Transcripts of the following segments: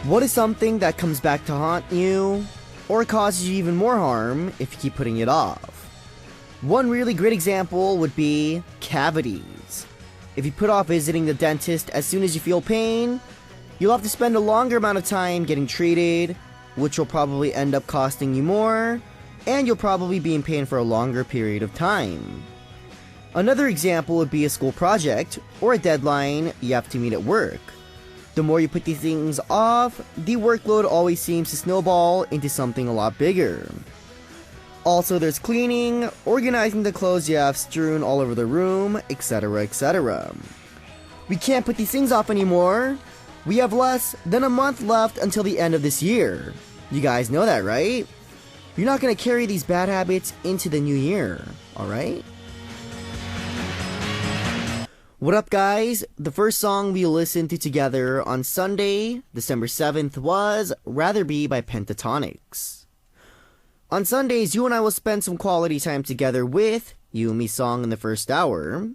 What is something that comes back to haunt you, or causes you even more harm if you keep putting it off? One really great example would be cavities. If you put off visiting the dentist as soon as you feel pain, you'll have to spend a longer amount of time getting treated, which will probably end up costing you more, and you'll probably be in pain for a longer period of time. Another example would be a school project or a deadline you have to meet at work. The more you put these things off, the workload always seems to snowball into something a lot bigger. Also, there's cleaning, organizing the clothes you have strewn all over the room, etc., etc. We can't put these things off anymore. We have less than a month left until the end of this year. You guys know that, right? You're not going to carry these bad habits into the new year, alright? What up, guys? The first song we listened to together on Sunday, December 7th was Rather Be by Pentatonics. On Sundays, you and I will spend some quality time together with You and Me song in the first hour.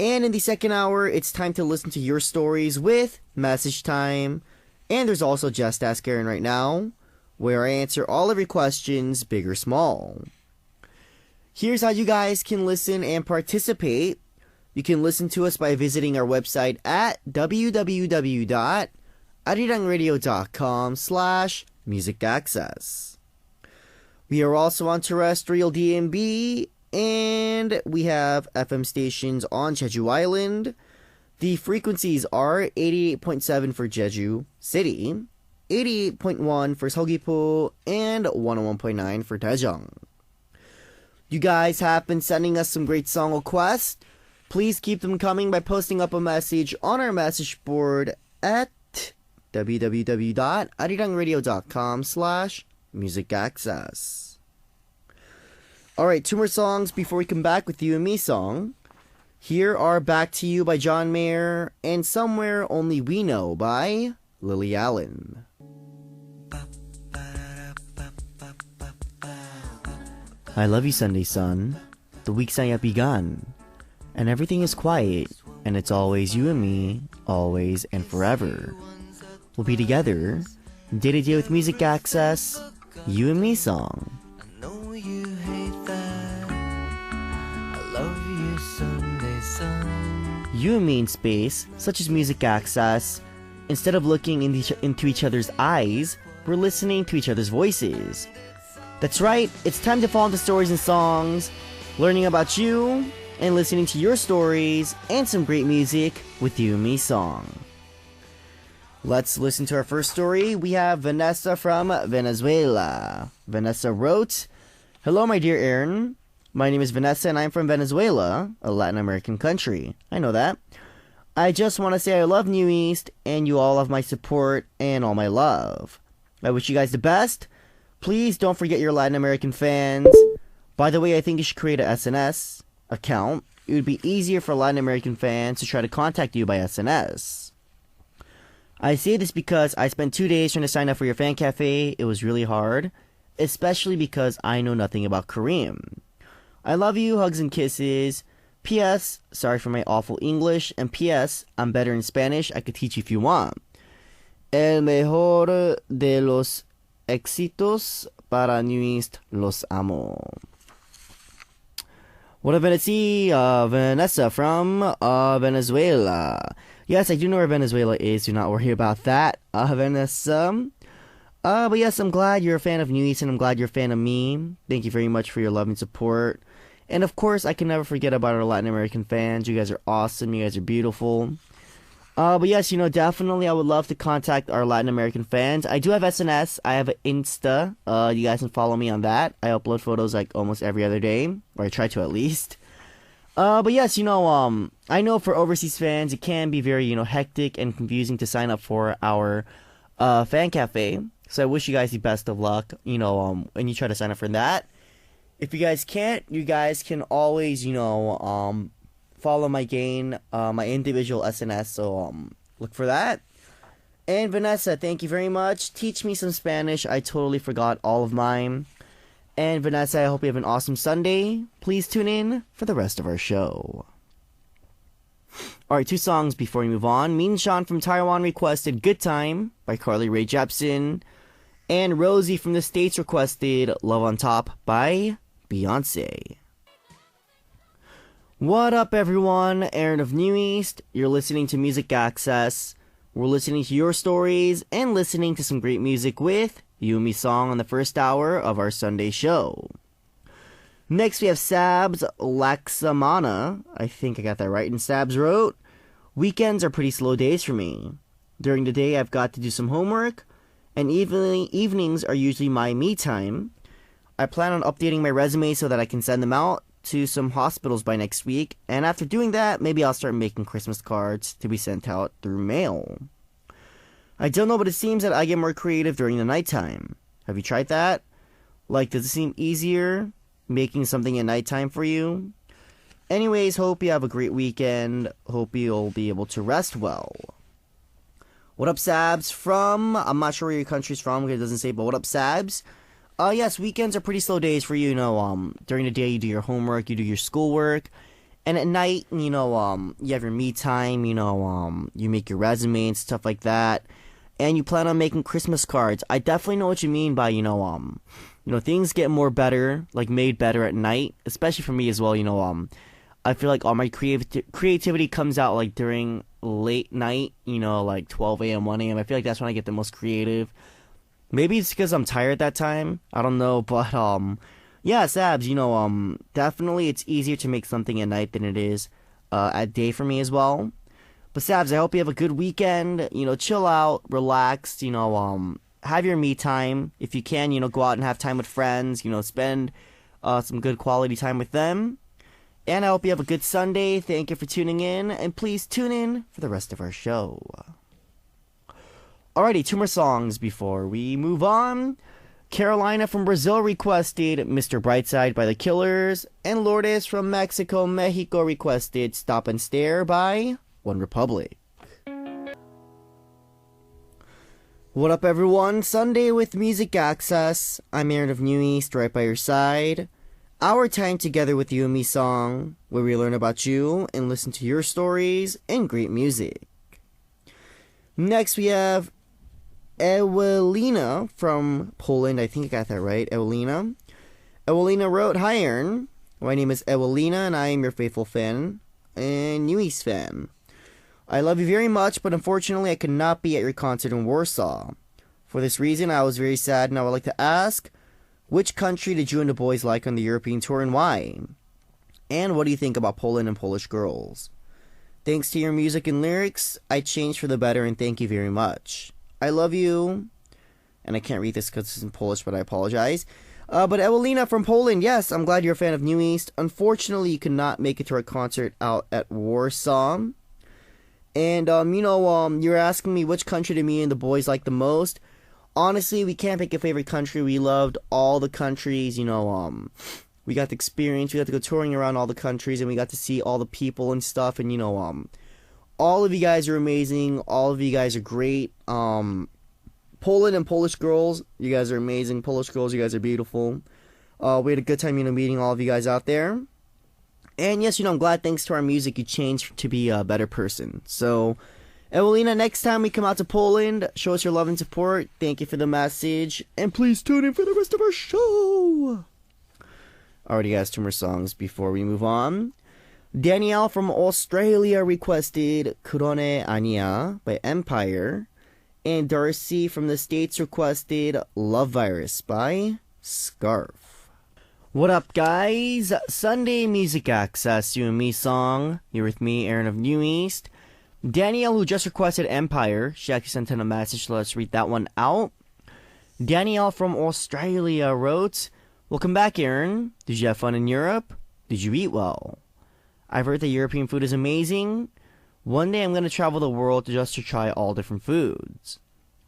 And in the second hour, it's time to listen to your stories with Message Time. And there's also Just Ask Aron right now, where I answer all of your questions, big or small. Here's how you guys can listen and participate. You can listen to us by visiting our website at www.arirangradio.com/musicaccess. We are also on terrestrial DMB, and we have FM stations on Jeju Island. The frequencies are 88.7 for Jeju City, 88.1 for Seogwipo, and 101.9 for Daejeong. You guys have been sending us some great song requests. Please keep them coming by posting up a message on our message board at www.arirangradio.com/musicaccess. Alright, 2 more songs before we come back with You and Me song. Here are Back to You by John Mayer and Somewhere Only We Know by Lily Allen. I love you, Sunday sun. The week's not yet begun. And everything is quiet, and it's always you and me, always and forever. We'll be together, day to day with Music Access, You and Me song. I know you hate that. I love you, Sunday sun. You and me in space, such as Music Access, instead of looking into each other's eyes, we're listening to each other's voices. That's right, it's time to fall into stories and songs, learning about you, and listening to your stories and some great music with You and Me song. Let's listen to our first story. We have Vanessa from Venezuela. Vanessa wrote, "Hello, my dear Aron. My name is Vanessa and I'm from Venezuela, a Latin American country. I know that. I just want to say I love New East and you all have my support and all my love. I wish you guys the best. Please don't forget your Latin American fans. By the way, I think you should create a SNS account. It would be easier for Latin American fans to try to contact you by SNS. I say this because I spent 2 days trying to sign up for your fan cafe. It was really hard, especially because I know nothing about Korean. I love you, hugs and kisses. P.S. Sorry for my awful English. And P.S. I'm better in Spanish. I could teach you if you want. El mejor de los éxitos para New East. Los amo." What up, Vanessa from Venezuela. Yes, I do know where Venezuela is. Do not worry about that, Vanessa. But yes, I'm glad you're a fan of New East, and I'm glad you're a fan of me. Thank you very much for your love and support. And of course, I can never forget about our Latin American fans. You guys are awesome. You guys are beautiful. But yes, definitely I would love to contact our Latin American fans. I do have SNS. I have an Insta. You guys can follow me on that. I upload photos like almost every other day, or I try to at least. But yes, I know for overseas fans, it can be very, hectic and confusing to sign up for our fan cafe. So I wish you guys the best of luck, when you try to sign up for that. If you guys can't, you guys can always, follow my my individual SNS, so look for that. And Vanessa, thank you very much. Teach me some Spanish. I totally forgot all of mine. And Vanessa, I hope you have an awesome Sunday. Please tune in for the rest of our show. Alright, 2 songs before we move on. Min Shan from Taiwan requested Good Time by Carly Rae Jepsen. And Rosie from the States requested Love on Top by Beyonce. What up, everyone? Aron of New East. You're listening to Music Access. We're listening to your stories and listening to some great music with You and Me Song on the first hour of our Sunday show. Next, we have Sabs Laksamana. I think I got that right. And Sabs wrote, weekends are pretty slow days for me. During the day, I've got to do some homework, and evenings are usually my me time. I plan on updating my resume so that I can send them out to some hospitals by next week, and after doing that, maybe I'll start making Christmas cards to be sent out through mail. I don't know, but it seems that I get more creative during the nighttime. Have you tried that? Like, does it seem easier making something at nighttime for you? Anyways, hope you have a great weekend. Hope you'll be able to rest well. What up, Sabs? From, I'm not sure where your country's from because it doesn't say, but what up, Sabs? Yes, weekends are pretty slow days for you, during the day you do your homework, you do your schoolwork, and at night, you have your me time, you make your resume and stuff like that, and you plan on making Christmas cards. I definitely know what you mean by, things get more better, like made better at night, especially for me as well, I feel like all my creativity comes out, like, during late night, like 12 a.m., 1 a.m., I feel like that's when I get the most creative. Maybe it's because I'm tired at that time. I don't know, but, yeah, Sabs, definitely it's easier to make something at night than it is, at day for me as well. But, Sabs, I hope you have a good weekend, chill out, relax, have your me time. If you can, go out and have time with friends, spend, some good quality time with them. And I hope you have a good Sunday. Thank you for tuning in, and please tune in for the rest of our show. Alrighty, 2 more songs before we move on. Carolina from Brazil requested Mr. Brightside by The Killers, and Lourdes from Mexico requested Stop and Stare by One Republic. What up, everyone? Sunday with Music Access. I'm Aron of New East, right by your side. Our time together with You and Me Song, where we learn about you and listen to your stories and great music. Next, we have Ewelina from Poland. I think I got that right. Ewelina. Ewelina wrote, Hi, Aron. My name is Ewelina, and I am your faithful fan and New East fan. I love you very much, but unfortunately I could not be at your concert in Warsaw. For this reason, I was very sad, and I would like to ask, which country did you and the boys like on the European tour, and why? And what do you think about Poland and Polish girls? Thanks to your music and lyrics, I changed for the better, and thank you very much. I love you. And I can't read this because it's in Polish, but I apologize. But Ewelina from Poland, yes, I'm glad you're a fan of New East. Unfortunately, you could not make it to our concert out at Warsaw. And, you're asking me which country do me and the boys like the most. Honestly, we can't pick a favorite country. We loved all the countries, we got the experience. We got to go touring around all the countries, and we got to see all the people and stuff, and, all of you guys are amazing. All of you guys are great. Poland and Polish girls, you guys are amazing. Polish girls, you guys are beautiful. We had a good time, meeting all of you guys out there. And yes, I'm glad thanks to our music, you changed to be a better person. So, Ewelina, next time we come out to Poland, show us your love and support. Thank you for the message. And please tune in for the rest of our show. Alrighty, guys, 2 more songs before we move on. Danielle from Australia requested Kurone Anya by Empire. And Darcy from the States requested Love Virus by Scarf. What up, guys? Sunday Music Access, You and Me Song. You're with me, Aron of New East. Danielle, who just requested Empire, she actually sent in a message, so let's read that one out. Danielle from Australia wrote, Welcome back, Aron. Did you have fun in Europe? Did you eat well? I've heard that European food is amazing. One day I'm going to travel the world just to try all different foods.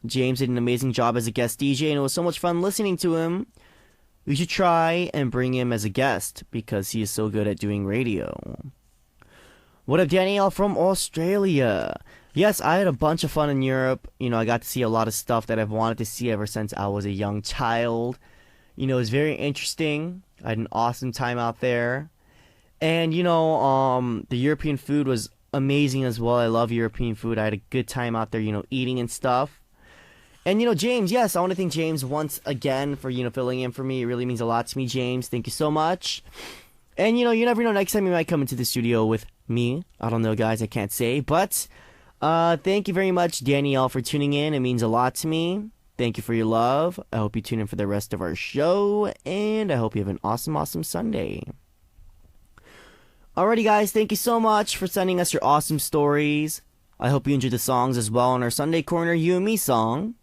James did an amazing job as a guest DJ, and it was so much fun listening to him. We should try and bring him as a guest, because he is so good at doing radio. What up, Danielle from Australia? Yes, I had a bunch of fun in Europe. I got to see a lot of stuff that I've wanted to see ever since I was a young child. It was very interesting. I had an awesome time out there. And, the European food was amazing as well. I love European food. I had a good time out there, eating and stuff. And, James, yes, I want to thank James once again for, filling in for me. It really means a lot to me, James. Thank you so much. And, you never know, next time you might come into the studio with me. I don't know, guys, I can't say. But, thank you very much, Danielle, for tuning in. It means a lot to me. Thank you for your love. I hope you tune in for the rest of our show. And I hope you have an awesome, awesome Sunday. Alrighty, guys, thank you so much for sending us your awesome stories. I hope you enjoyed the songs as well on our Sunday Corner You and Me song.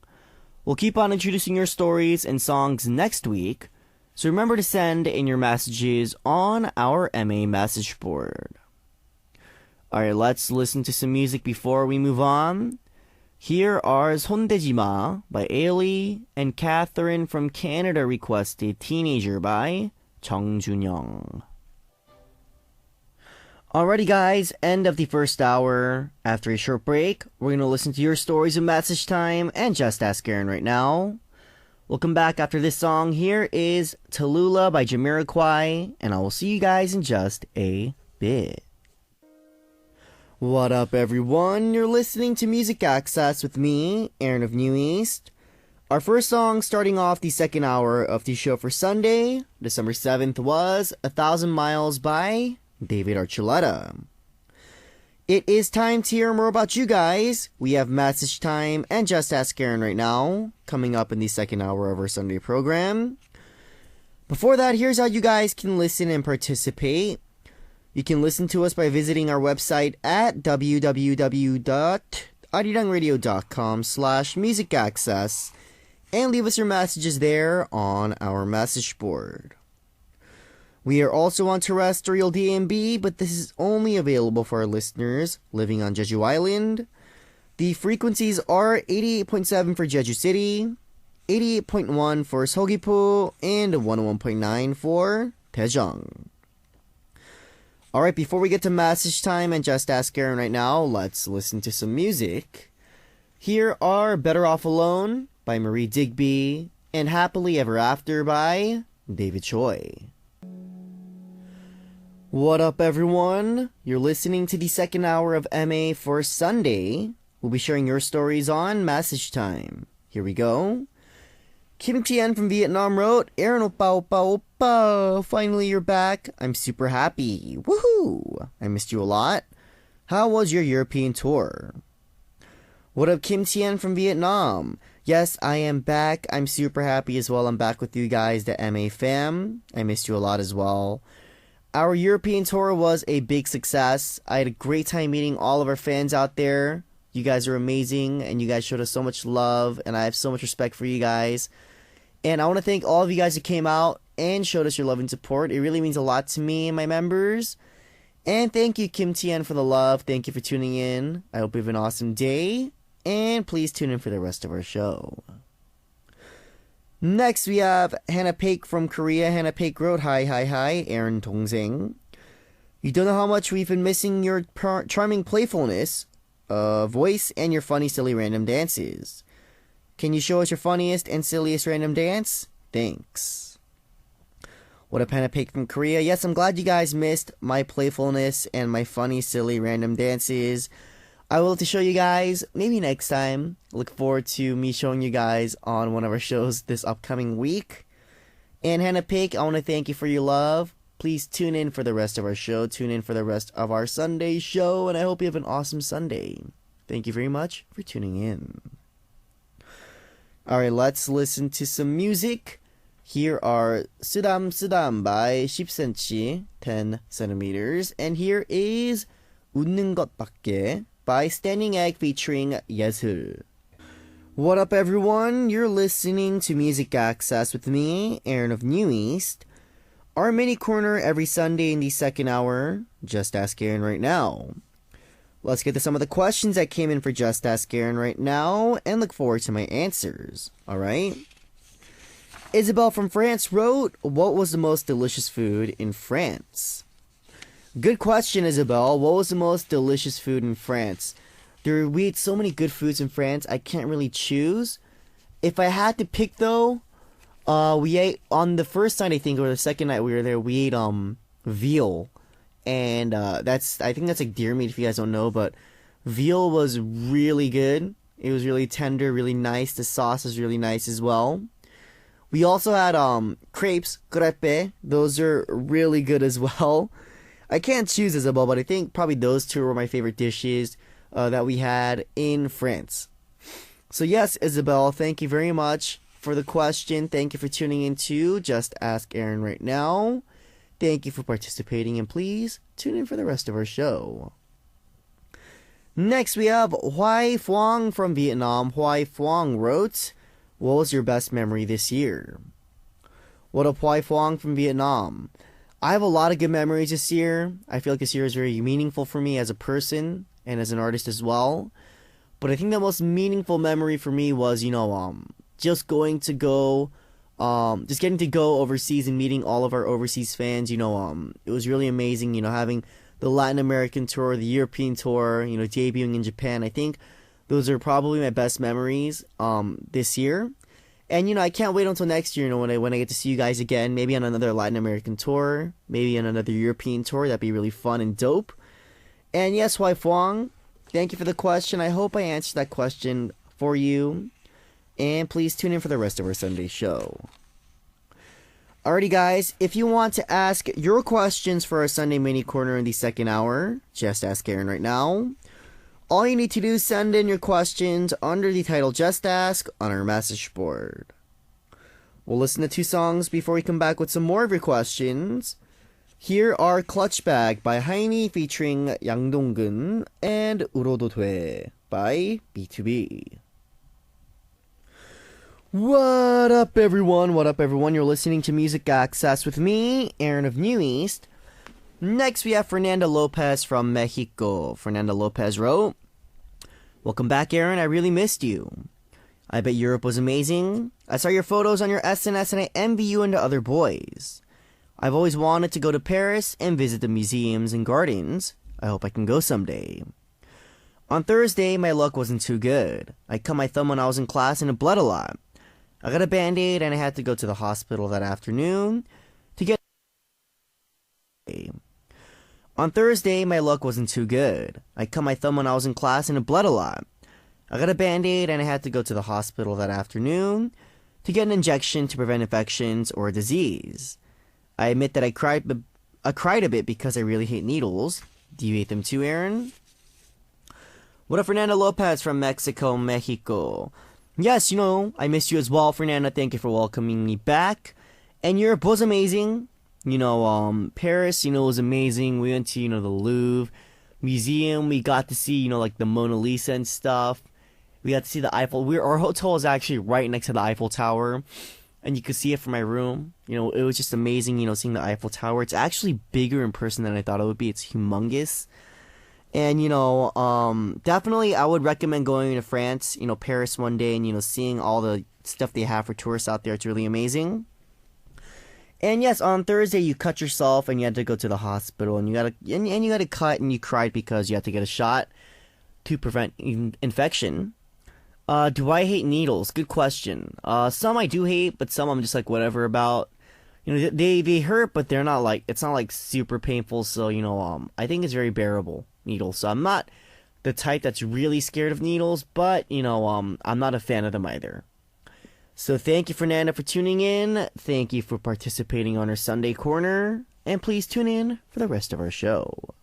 We'll keep on introducing your stories and songs next week, so remember to send in your messages on our MA message board. Alright, let's listen to some music before we move on. Here are 손대지마 by Ailey, and Catherine from Canada requested Teenager by 정준영. Alrighty, guys, end of the first hour. After a short break, we're going to listen to your stories of message time and Just Ask Aron right now. We'll come back after this song. Here is Tallulah by Jamiroquai, and I will see you guys in just a bit. What up, everyone? You're listening to Music Access with me, Aron of New East. Our first song starting off the second hour of the show for Sunday, December 7th, was 1,000 Miles by David Archuleta. It is time to hear more about you guys. We have message time and Just Ask Aron right now, coming up in the second hour of our Sunday program. Before that, here's how you guys can listen and participate. You can listen to us by visiting our website at www.arirangradio.com/musicaccess and leave us your messages there on our message board. We are also on terrestrial DMB, but this is only available for our listeners living on Jeju Island. The frequencies are 88.7 for Jeju City, 88.1 for Seogwipo, and 101.9 for Daejeong. Alright, before we get to message time and Just Ask Aron right now, let's listen to some music. Here are Better Off Alone by Marie Digby and Happily Ever After by David Choi. What up, everyone? You're listening to the second hour of MA for Sunday. We'll be sharing your stories on Message Time. Here we go. Kim Tien from Vietnam wrote, Aron oppa oppa oppa, finally you're back. I'm super happy. Woohoo! I missed you a lot. How was your European tour? What up, Kim Tien from Vietnam? Yes, I am back. I'm super happy as well. I'm back with you guys, the MA fam. I missed you a lot as well. Our European tour was a big success. I had a great time meeting all of our fans out there. You guys are amazing, and you guys showed us so much love, and I have so much respect for you guys. And I want to thank all of you guys who came out and showed us your love and support. It really means a lot to me and my members. And thank you, Kim Tien, for the love. Thank you for tuning in. I hope you have an awesome day, and please tune in for the rest of our show. Next, we have Hannah Paik from Korea. Hannah Paik wrote, Hi, Aron 동생. You don't know how much we've been missing your charming playfulness, voice, and your funny, silly, random dances. Can you show us your funniest and silliest random dance? Thanks. What up, Hannah Paik from Korea? Yes, I'm glad you guys missed my playfulness and my funny, silly, random dances. I will have to show you guys maybe next time. Look forward to me showing you guys on one of our shows this upcoming week. And Hannah Paik, I want to thank you for your love. Please tune in for the rest of our show. Tune in for the rest of our Sunday show. And I hope you have an awesome Sunday. Thank you very much for tuning in. Alright, let's listen to some music. Here are Sudam Sudam by 10cm, 10 centimeters. And here is 웃는 것밖에 by Standing Egg featuring 예술. What up, everyone? You're listening to Music Access with me, Aron of New East. Our mini corner every Sunday in the second hour. Just Ask Aron right now. Let's get to some of the questions that came in for Just Ask Aron right now and look forward to my answers. Alright? Isabel from France wrote, What was the most delicious food in France? Good question, Isabel. What was the most delicious food in France? We ate so many good foods in France, I can't really choose. If I had to pick, though, we ate on the first night, I think, or the second night we were there, we ate veal. and I think that's like deer meat if you guys don't know, but veal was really good. It was really tender, really nice. The sauce was really nice as well. We also had crepes, crepe. Those are really good as well. I can't choose, Isabel, but I think probably those two were my favorite dishes that we had in France. So yes, Isabel, thank you very much for the question. Thank you for tuning in to Just Ask Aron right now. Thank you for participating, and please tune in for the rest of our show. Next, we have Hoai Phuong from Vietnam. Hoai Phuong wrote, what was your best memory this year? What up, Hoai Phuong from Vietnam? I have a lot of good memories this year. I feel like this year is very meaningful for me as a person and as an artist as well. But I think the most meaningful memory for me was, just getting to go overseas and meeting all of our overseas fans. It was really amazing, having the Latin American tour, the European tour, debuting in Japan. I think those are probably my best memories this year. And, I can't wait until next year, when I get to see you guys again, maybe on another Latin American tour, maybe on another European tour. That'd be really fun and dope. And yes, Hoai Phuong, thank you for the question. I hope I answered that question for you. And please tune in for the rest of our Sunday show. Alrighty, guys, if you want to ask your questions for our Sunday mini corner in the second hour, just ask Aron right now. All you need to do is send in your questions under the title Just Ask on our message board. We'll listen to 2 songs before we come back with some more of your questions. Here are Clutch Bag by Haini featuring Yang Dong-gun and 울어도 돼 by B2B. What up, everyone? What up, everyone? You're listening to Music Access with me, Aron of New East. Next, we have Fernanda Lopez from Mexico. Fernanda Lopez wrote, welcome back, Aron. I really missed you. I bet Europe was amazing. I saw your photos on your SNS and I envy you and the other boys. I've always wanted to go to Paris and visit the museums and gardens. I hope I can go someday. On Thursday, my luck wasn't too good. I cut my thumb when I was in class and it bled a lot. I got a band-aid and I had to go to the hospital that afternoon to get... On Thursday, my luck wasn't too good. I cut my thumb when I was in class and it bled a lot. I got a band-aid and I had to go to the hospital that afternoon to get an injection to prevent infections or disease. I admit that I cried a bit because I really hate needles. Do you hate them too, Aron? What up, Fernanda Lopez from Mexico? Yes, I missed you as well, Fernanda. Thank you for welcoming me back. And Europe was amazing. Paris, was amazing. We went to, the Louvre Museum. We got to see, like the Mona Lisa and stuff. We got to see the Eiffel. Our hotel is actually right next to the Eiffel Tower. And you could see it from my room. It was just amazing, seeing the Eiffel Tower. It's actually bigger in person than I thought it would be. It's humongous. And, definitely I would recommend going to France, Paris one day and, seeing all the stuff they have for tourists out there. It's really amazing. And yes, on Thursday you cut yourself and you had to go to the hospital and you got to cut and you cried because you had to get a shot to prevent infection. Do I hate needles? Good question. Some I do hate, but some I'm just like whatever about. They hurt, but they're not like, it's not like super painful. So, I think it's very bearable, needles. So I'm not the type that's really scared of needles, but, I'm not a fan of them either. So thank you, Fernanda, for tuning in. Thank you for participating on our Sunday Corner. And please tune in for the rest of our show.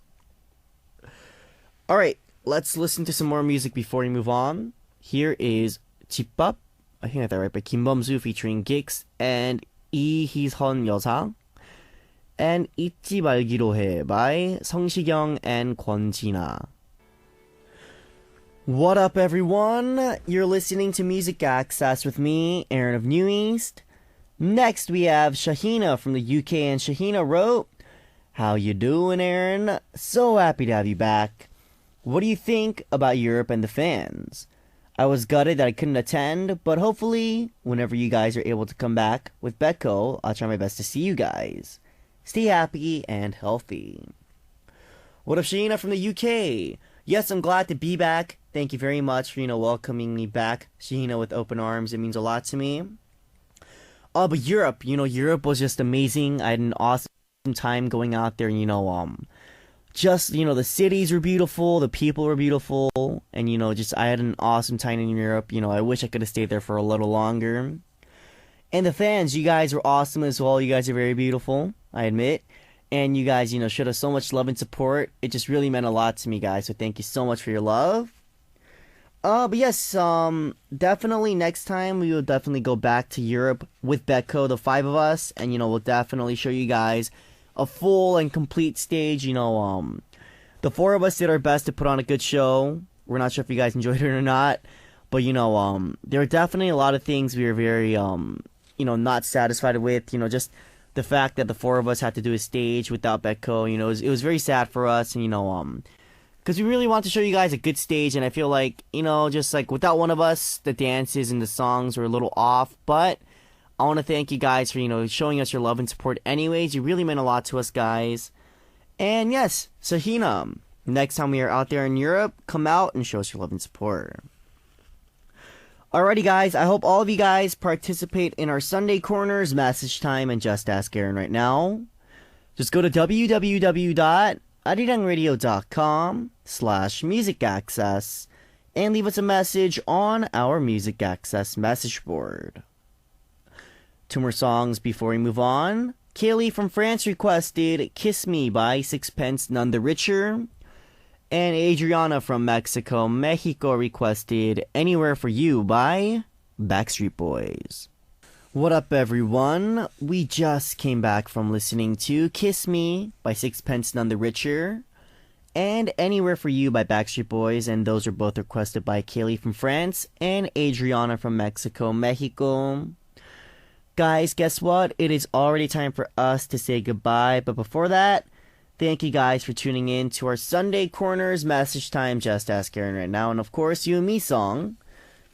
Alright, let's listen to some more music before we move on. Here is 집밥, I think I got that right, by 김범수 featuring Gix and 이희선 여사. And 잊지 말기로 해 by 성시경 and 권진아. What up, everyone? You're listening to Music Access with me, Aron of New East. Next, we have Shahina from the UK, and Shahina wrote, how you doing, Aron? So happy to have you back. What do you think about Europe and the fans? I was gutted that I couldn't attend, but hopefully, whenever you guys are able to come back with Becco, I'll try my best to see you guys. Stay happy and healthy. What up, Shahina from the UK? Yes, I'm glad to be back. Thank you very much for, welcoming me back, Shahina, with open arms. It means a lot to me. But Europe, Europe was just amazing. I had an awesome time going out there, just, the cities were beautiful, the people were beautiful, and, just I had an awesome time in Europe. I wish I could have stayed there for a little longer. And the fans, you guys were awesome as well. You guys are very beautiful, I admit. And you guys, showed us so much love and support. It just really meant a lot to me, guys. So thank you so much for your love. But yes, definitely next time we will definitely go back to Europe with Becco, the 5 of us. And, we'll definitely show you guys a full and complete stage. The 4 of us did our best to put on a good show. We're not sure if you guys enjoyed it or not. But, there are definitely a lot of things we were very, not satisfied with. Just the fact that the 4 of us had to do a stage without Becco, it was very sad for us. And, because we really want to show you guys a good stage. And I feel like, just like without one of us, the dances and the songs were a little off. But I want to thank you guys for, showing us your love and support anyways. You really meant a lot to us, guys. And yes, Sahina, next time we are out there in Europe, come out and show us your love and support. Alrighty, guys, I hope all of you guys participate in our Sunday Corners, Message Time, and Just Ask Aron right now. Just go to www.arirangradio.com/music access and leave us a message on our Music Access message board. 2 more songs before we move on. Kaylee from France requested Kiss Me by Sixpence None the Richer. And Adriana from Mexico requested Anywhere for You by Backstreet Boys. What up, everyone? We just came back from listening to Kiss Me by Sixpence None the Richer and Anywhere for You by Backstreet Boys, and those are both requested by Kaylee from France and Adriana from Mexico. Guys, guess what? It is already time for us to say goodbye, but before that, thank you guys for tuning in to our Sunday Corners Message Time Just Ask Aron right now, and of course, You and Me song.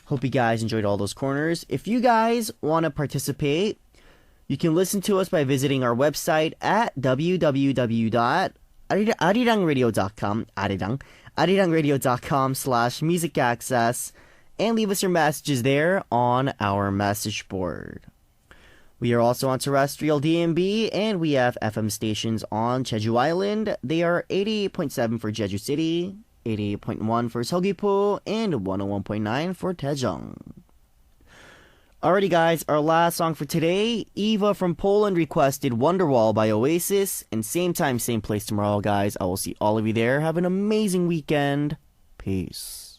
Hope you guys enjoyed all those corners. If you guys want to participate, you can listen to us by visiting our website at www.arirangradio.com, arirangradio.com/music access, and leave us your messages there on our message board. We are also on terrestrial DMB, and we have FM stations on Jeju Island. They are 88.7 for Jeju City, 88.1 for Seogwipo, and 101.9 for Daejeong. Alrighty, guys, our last song for today, Eva from Poland requested Wonderwall by Oasis, and same time, same place tomorrow, guys. I will see all of you there. Have an amazing weekend. Peace.